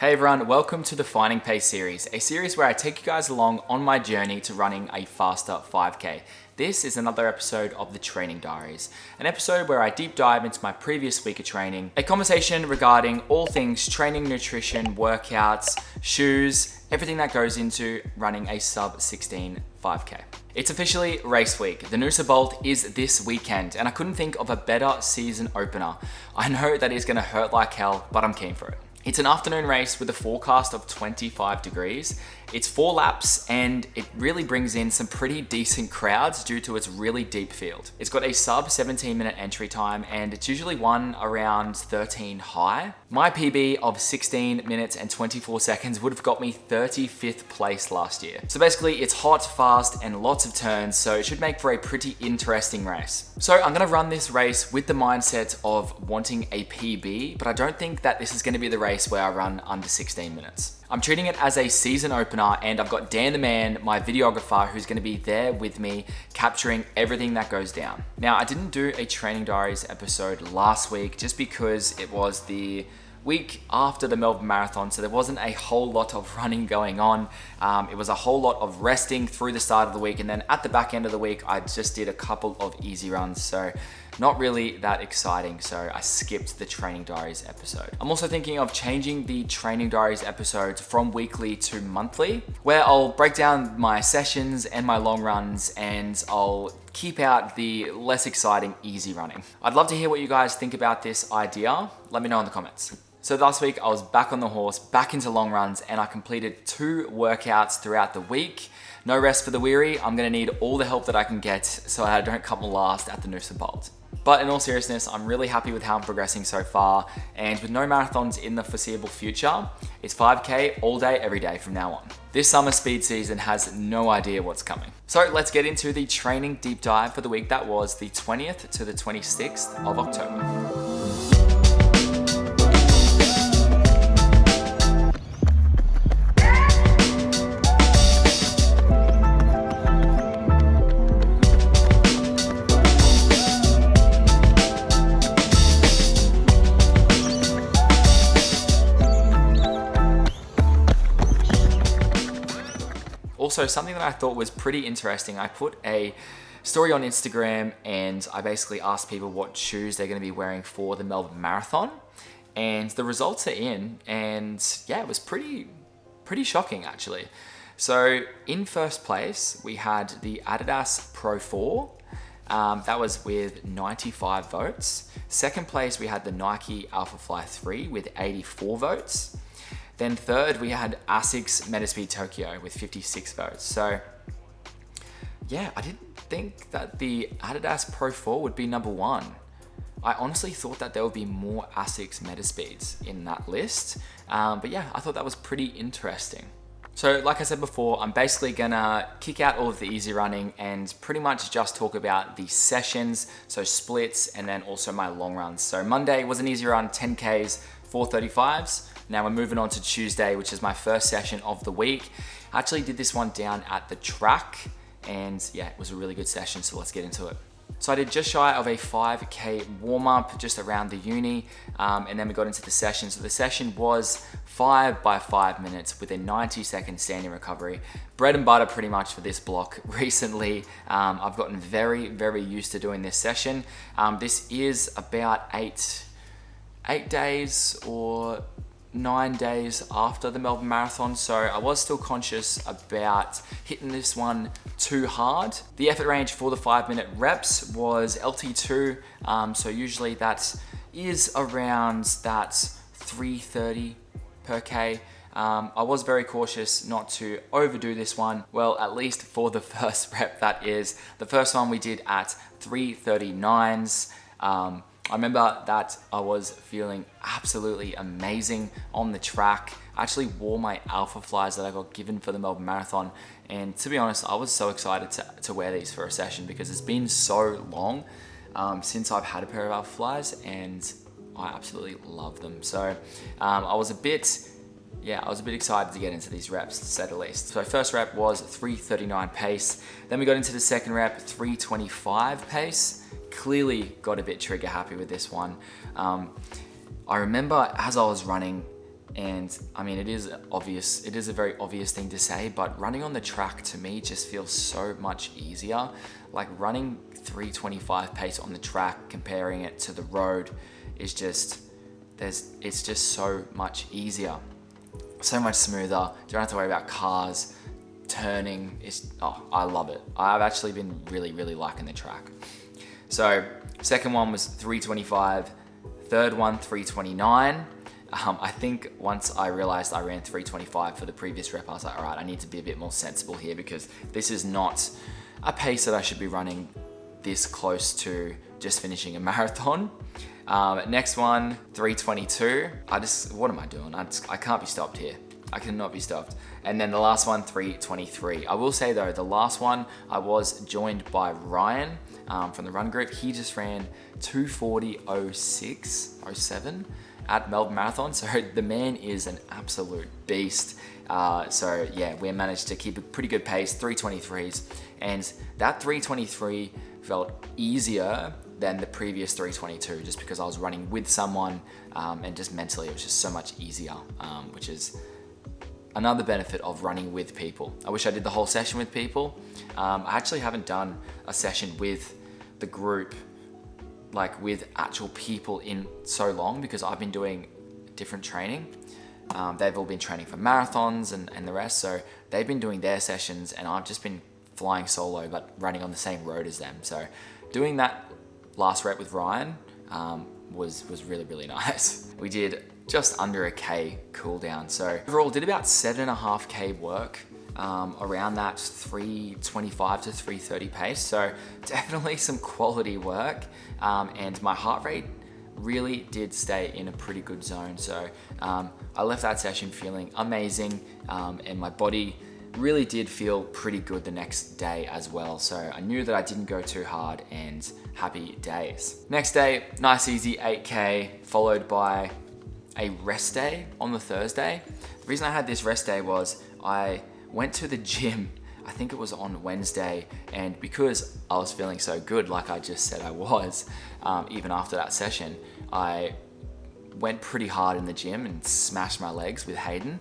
Hey everyone, welcome to the Finding Pace series, a series where I take you guys along on my journey to running a faster 5K. This is another episode of the Training Diaries, an episode where I deep dive into my previous week of training, a conversation regarding all things training, nutrition, workouts, shoes, everything that goes into running a sub 16 5K. It's officially race week. The Noosa Bolt is this weekend, and I couldn't think of a better season opener. I know that is gonna hurt like hell, but I'm keen for it. It's an afternoon race with a forecast of 25 degrees. It's 4 laps and it really brings in some pretty decent crowds due to its really deep field. It's got a sub 17-minute entry time and it's usually won around 13 high. My PB of 16 minutes and 24 seconds would have got me 35th place last year. So basically it's hot, fast and lots of turns, so it should make for a pretty interesting race. So I'm gonna run this race with the mindset of wanting a PB, but I don't think that this is gonna be the race where I run under 16 minutes. I'm treating it as a season opener and I've got Dan the man, my videographer, who's gonna be there with me capturing everything that goes down. Now, I didn't do a Training Diaries episode last week just because it was the week after the Melbourne Marathon, so there wasn't a whole lot of running going on. It was a whole lot of resting through the start of the week, and then at the back end of the week, I just did a couple of easy runs, so not really that exciting, so I skipped the Training Diaries episode. I'm also thinking of changing the Training Diaries episodes from weekly to monthly, where I'll break down my sessions and my long runs, and I'll keep out the less exciting easy running. I'd love to hear what you guys think about this idea. Let me know in the comments. So last week I was back on the horse, back into long runs, and I completed 2 workouts throughout the week. No rest for the weary. I'm gonna need all the help that I can get so I don't come last at the Noosa Bolt. But in all seriousness, I'm really happy with how I'm progressing so far, and with no marathons in the foreseeable future, it's 5K all day, every day from now on. This summer speed season has no idea what's coming. So let's get into the training deep dive for the week that was the 20th to the 26th of October. Also, something that I thought was pretty interesting, I put a story on Instagram and I basically asked people what shoes they're going to be wearing for the Melbourne Marathon, and the results are in, and yeah, it was pretty shocking actually. So in first place, we had the Adidas Pro 4. That was with 95 votes. Second place, we had the Nike Alphafly 3 with 84 votes. Then third, we had Asics Metaspeed Tokyo with 56 votes. So yeah, I didn't think that the Adidas Pro 4 would be number 1. I honestly thought that there would be more Asics Metaspeeds in that list. But yeah, I thought that was pretty interesting. So like I said before, I'm basically gonna kick out all of the easy running and pretty much just talk about the sessions, so splits, and then also my long runs. So Monday was an easy run, 10Ks, 4:35s. Now we're moving on to Tuesday, which is my first session of the week. I actually did this one down at the track, and yeah, it was a really good session, so let's get into it. So I did just shy of a 5K warm-up just around the uni, and then we got into the session. So the session was 5 by 5 minutes with a 90-second standing recovery. Bread and butter pretty much for this block recently. I've gotten very, very used to doing this session. This is about 8 days or 9 days after the Melbourne Marathon, so I was still conscious about hitting this one too hard. The effort range for the 5-minute reps was LT2, so usually that is around that 330 per K. I was very cautious not to overdo this one. Well, at least for the first rep, that is. The first one we did at 339s. I remember that I was feeling absolutely amazing on the track. I actually wore my Alpha Flies that I got given for the Melbourne Marathon, and to be honest, I was so excited to wear these for a session because it's been so long since I've had a pair of Alpha Flies, and I absolutely love them. So I was a bit excited to get into these reps, to say the least. So first rep was 3:39 pace. Then we got into the second rep, 3:25 pace. Clearly got a bit trigger happy with this one. I remember as I was running And I mean, it is obvious, it is a very obvious thing to say, but running on the track to me just feels so much easier. Like running 325 pace on the track, comparing it to the road is just, it's just so much easier, so much smoother. You don't have to worry about cars, turning. I love it. I've actually been really, really liking the track. So second one was 325, third one 329. I think once I realized I ran 325 for the previous rep, I was like, all right, I need to be a bit more sensible here, because this is not a pace that I should be running this close to just finishing a marathon. Next one, 322. What am I doing? I can't be stopped here. I cannot be stopped. And then the last one, 323. I will say though, the last one, I was joined by Ryan from the run group. He just ran 240.06.07 at Melbourne Marathon. So the man is an absolute beast. So yeah, we managed to keep a pretty good pace, 323s. And that 323 felt easier than the previous 322, just because I was running with someone, and just mentally it was just so much easier, which is another benefit of running with people. I wish I did the whole session with people. I actually haven't done a session with the group, like with actual people, in so long, because I've been doing different training. They've all been training for marathons and the rest, so they've been doing their sessions and I've just been flying solo but running on the same road as them. So doing that last rep with Ryan was really, really nice. We did just under a K cool down. So overall did about 7.5K work, around that 325 to 330 pace. So definitely some quality work. And my heart rate really did stay in a pretty good zone. So I left that session feeling amazing, and my body really did feel pretty good the next day as well. So I knew that I didn't go too hard, and happy days. Next day, nice easy 8K, followed by a rest day on the Thursday. The reason I had this rest day was I went to the gym, I think it was on Wednesday, and because I was feeling so good, like I just said I was, even after that session, I went pretty hard in the gym and smashed my legs with Hayden.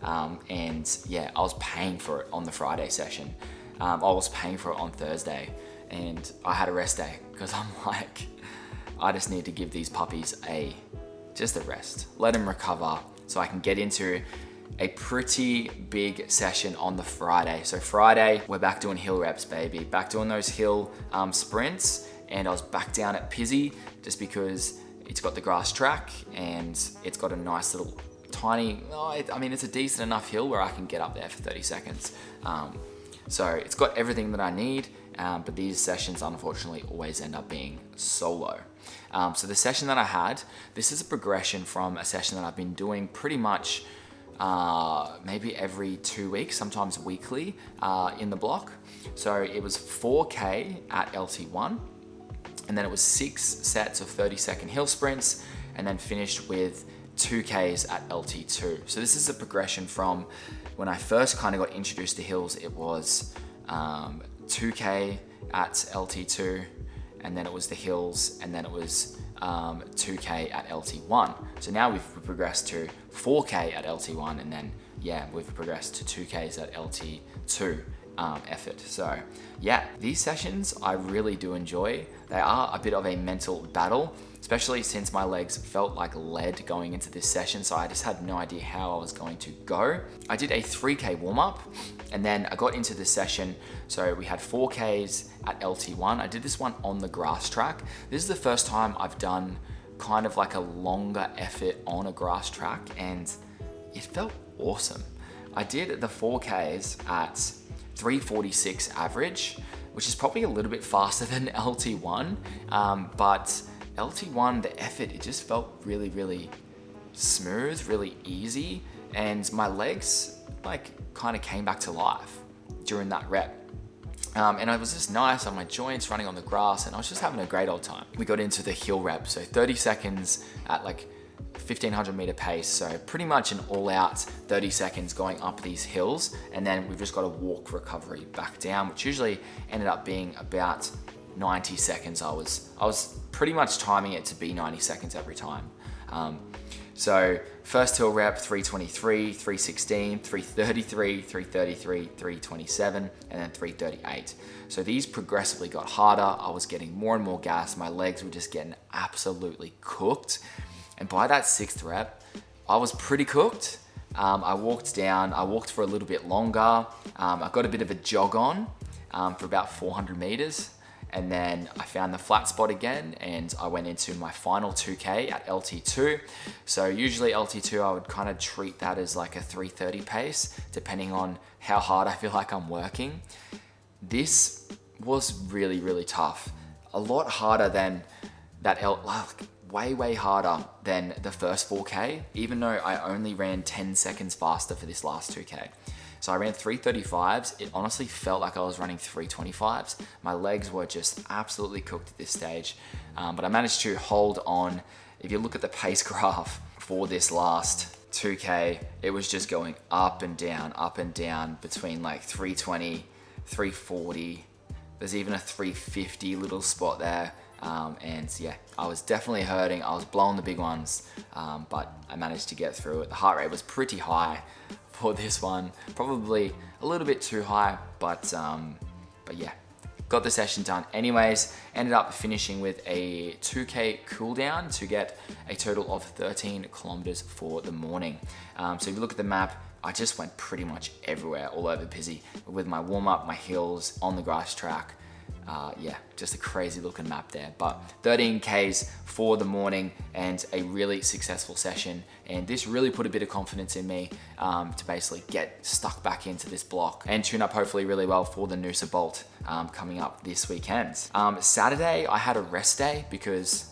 And yeah, I was paying for it on the Friday session. I was paying for it on Thursday, and I had a rest day because I'm like, I just need to give these puppies just a rest, let them recover so I can get into a pretty big session on the Friday. So Friday, we're back doing hill reps, baby. Back doing those hill sprints, and I was back down at Pizzy just because it's got the grass track and it's got a nice little tiny, it's a decent enough hill where I can get up there for 30 seconds. So it's got everything that I need, but these sessions unfortunately always end up being solo. So the session that I had, this is a progression from a session that I've been doing pretty much maybe every 2 weeks, sometimes weekly, in the block. So it was 4K at LT1, and then it was 6 sets of 30-second hill sprints, and then finished with 2Ks at LT2. So this is a progression from when I first kind of got introduced to hills. It was 2K at LT2, and then it was the hills, and then it was 2K at LT1. So now we've progressed to 4K at LT1, and then we've progressed to 2Ks at LT2 effort. So yeah, these sessions I really do enjoy. They are a bit of a mental battle, especially since my legs felt like lead going into this session, so I just had no idea how I was going to go. I did a 3K warm-up, and then I got into the session. So we had 4Ks at LT1. I did this one on the grass track. This is the first time I've done kind of like a longer effort on a grass track, and it felt awesome. I did the 4Ks at 346 average, which is probably a little bit faster than LT1, but LT1, the effort, it just felt really, really smooth, really easy, and my legs like kind of came back to life during that rep. And it was just nice on my joints running on the grass, and I was just having a great old time. We got into the hill rep, so 30 seconds at like 1500 meter pace, so pretty much an all-out 30 seconds going up these hills, and then we've just got a walk recovery back down, which usually ended up being about 90 seconds. I was pretty much timing it to be 90 seconds every time. So first hill rep, 323, 316, 333, 333, 327, and then 338. So these progressively got harder. I was getting more and more gas. My legs were just getting absolutely cooked. And by that 6th rep, I was pretty cooked. I walked down, I walked for a little bit longer. I got a bit of a jog on for about 400 meters. And then I found the flat spot again and I went into my final 2K at LT2. So usually LT2, I would kind of treat that as like a 3:30 pace, depending on how hard I feel like I'm working. This was really, really tough. A lot harder than that, way harder than the first 4K, even though I only ran 10 seconds faster for this last 2K. So I ran 335s. It honestly felt like I was running 325s. My legs were just absolutely cooked at this stage. But I managed to hold on. If you look at the pace graph for this last 2K, it was just going up and down between like 320, 340. There's even a 350 little spot there. And yeah, I was definitely hurting. I was blowing the big ones, but I managed to get through it. The heart rate was pretty high for this one, probably a little bit too high, but yeah, got the session done anyways. Ended up finishing with a 2K cool down to get a total of 13 kilometers for the morning. So if you look at the map, I just went pretty much everywhere, all over Pizzy, with my warm up, my hills, on the grass track. Yeah, just a crazy looking map there, but 13 Ks for the morning and a really successful session. And this really put a bit of confidence in me to basically get stuck back into this block and tune up hopefully really well for the Noosa Bolt coming up this weekend. Saturday, I had a rest day because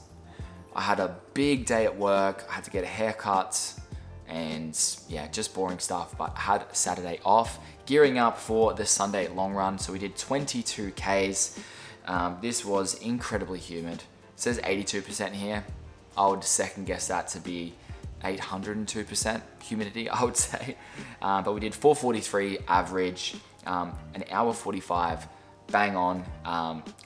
I had a big day at work. I had to get a haircut and yeah, just boring stuff, but I had Saturday off, gearing up for the Sunday long run. So we did 22 Ks. This was incredibly humid. It says 82% here. I would second guess that to be 802% humidity, I would say. But we did 443 average, an hour 45 bang on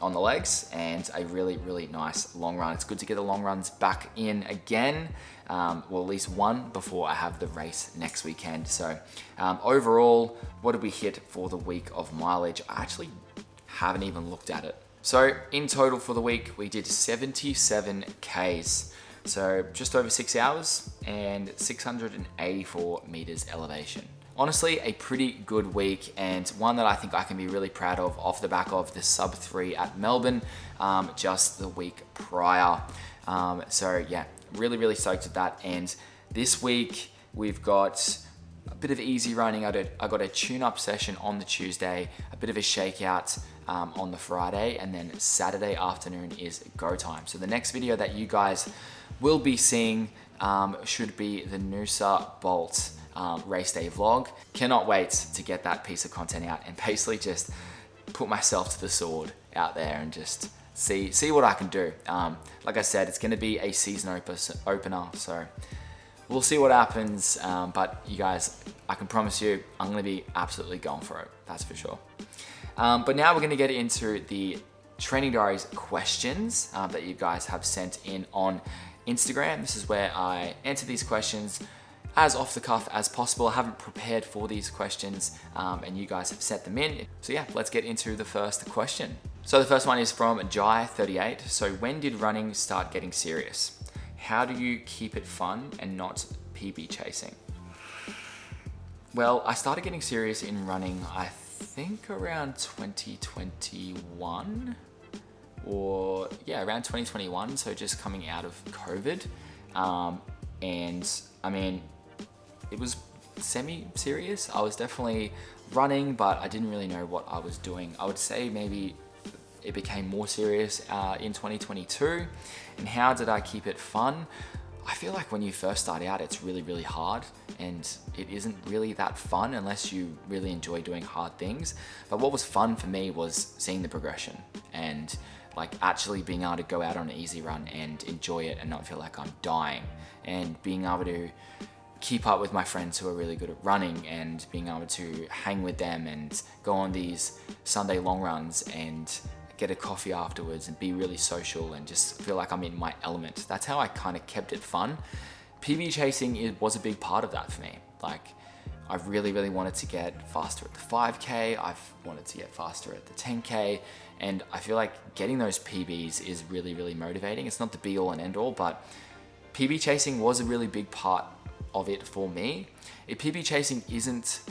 the legs, and a really, really nice long run. It's good to get the long runs back in again. Well, at least one before I have the race next weekend. So overall, what did we hit for the week of mileage? I actually haven't even looked at it. So in total for the week, we did 77 Ks. So just over 6 hours and 684 meters elevation. Honestly, a pretty good week and one that I think I can be really proud of off the back of the sub 3 at Melbourne just the week prior. So yeah, really, really stoked at that. And this week we've got a bit of easy running. I got a tune-up session on the Tuesday, a bit of a shakeout on the Friday, and then Saturday afternoon is go time. So the next video that you guys will be seeing should be the Noosa Bolt race day vlog. Cannot wait to get that piece of content out and basically just put myself to the sword out there and just see what I can do. Like I said, it's going to be a season opener, so we'll see what happens. But you guys, I can promise you, I'm going to be absolutely going for it. That's for sure. But now we're going to get into the Training Diaries questions that you guys have sent in on Instagram. This is where I answer these questions as off the cuff as possible. I haven't prepared for these questions and you guys have sent them in. So yeah, let's get into the first question. So the first one is from Jai38. So when did running start getting serious? How do you keep it fun and not PB chasing? Well, I started getting serious in running, I think around 2021 or yeah, around 2021. So just coming out of COVID. And I mean, it was semi-serious. I was definitely running, but I didn't really know what I was doing. I would say maybe it became more serious in 2022. And how did I keep it fun? I feel like when you first start out, it's really, really hard and it isn't really that fun unless you really enjoy doing hard things. But what was fun for me was seeing the progression and like actually being able to go out on an easy run and enjoy it and not feel like I'm dying, and being able to keep up with my friends who are really good at running and being able to hang with them and go on these Sunday long runs and get a coffee afterwards and be really social and just feel like I'm in my element. That's how I kind of kept it fun. PB chasing was a big part of that for me. Like, I really, really wanted to get faster at the 5K. I've wanted to get faster at the 10K. And I feel like getting those PBs is really, really motivating. It's not the be all and end all, but PB chasing was a really big part of it for me. If PB chasing isn't,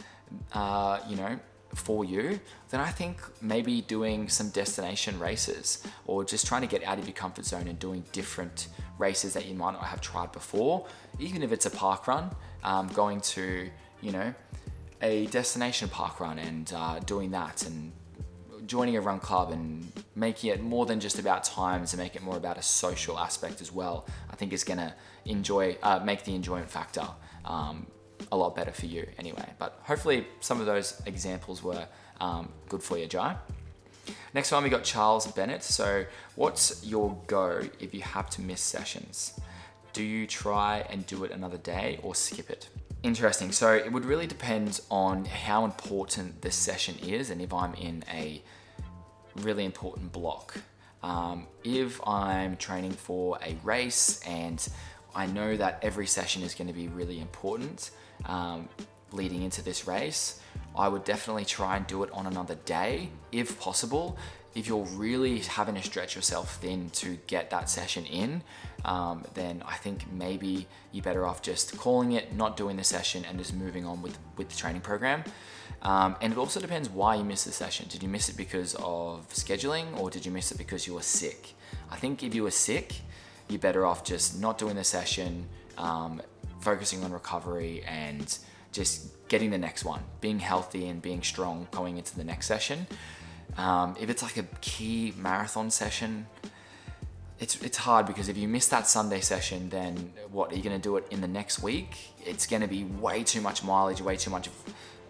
for you, then I think maybe doing some destination races or just trying to get out of your comfort zone and doing different races that you might not have tried before, even if it's a park run, going to, a destination park run and doing that, and joining a run club and making it more than just about times and make it more about a social aspect as well, I think is gonna make the enjoyment factor a lot better for you anyway. But hopefully some of those examples were good for you, Jai. Next one, we got Charles Bennett. So what's your go if you have to miss sessions? Do you try and do it another day or skip it? Interesting. So it would really depend on how important this session is and if I'm in a really important block. If I'm training for a race and I know that every session is going to be really important leading into this race, I would definitely try and do it on another day if possible. If you're really having to stretch yourself thin to get that session in, then I think maybe you're better off just calling it, not doing the session, and just moving on with the training program. And it also depends why you missed the session. Did you miss it because of scheduling, or did you miss it because you were sick? I think if you were sick, you're better off just not doing the session, focusing on recovery and just getting the next one, being healthy and being strong going into the next session. If it's like a key marathon session, it's hard, because if you miss that Sunday session, then what, are you going to do it in the next week? It's going to be way too much mileage, way too much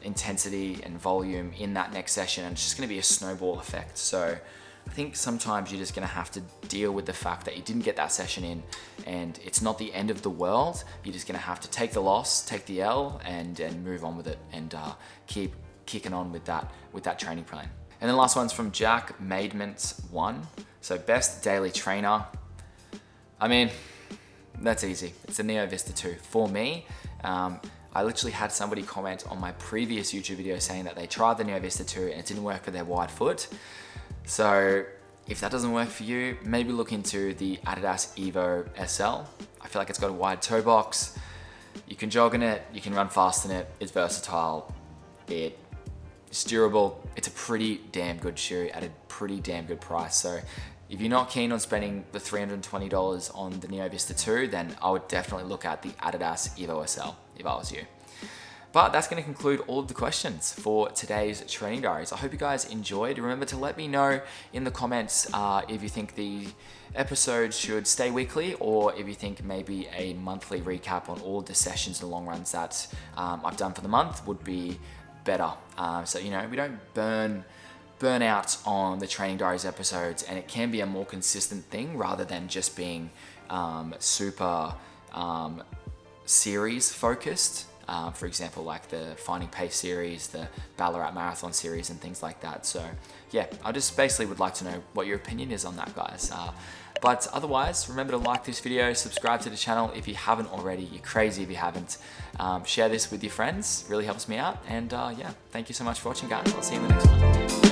intensity and volume in that next session, and it's just going to be a snowball effect. So I think sometimes you're just going to have to deal with the fact that you didn't get that session in, and it's not the end of the world. You're just going to have to take the loss, take the L, and move on with it, and keep kicking on with that training plan. And then the last one's from Jack Madements1. So best daily trainer. I mean, that's easy. It's the Neo Vista 2. For me, I literally had somebody comment on my previous YouTube video saying that they tried the Neo Vista 2 and it didn't work for their wide foot. So if that doesn't work for you, maybe look into the Adidas Evo SL. I feel like it's got a wide toe box. You can jog in it, you can run fast in it, it's versatile, it's durable. It's a pretty damn good shoe at a pretty damn good price. So if you're not keen on spending the $320 on the Neo Vista 2, then I would definitely look at the Adidas Evo SL if I was you. But that's going to conclude all of the questions for today's training diaries. I hope you guys enjoyed. Remember to let me know in the comments if you think the episodes should stay weekly, or if you think maybe a monthly recap on all of the sessions and long runs that I've done for the month would be better. So, we don't burn out on the training diaries episodes, and it can be a more consistent thing rather than just being super series focused. For example, like the Finding Pace series, the Ballarat Marathon series, and things like that. So yeah, I just basically would like to know what your opinion is on that, guys. But otherwise, remember to like this video, subscribe to the channel if you haven't already. You're crazy if you haven't. Share this with your friends, really helps me out. And yeah, thank you so much for watching, guys. I'll see you in the next one.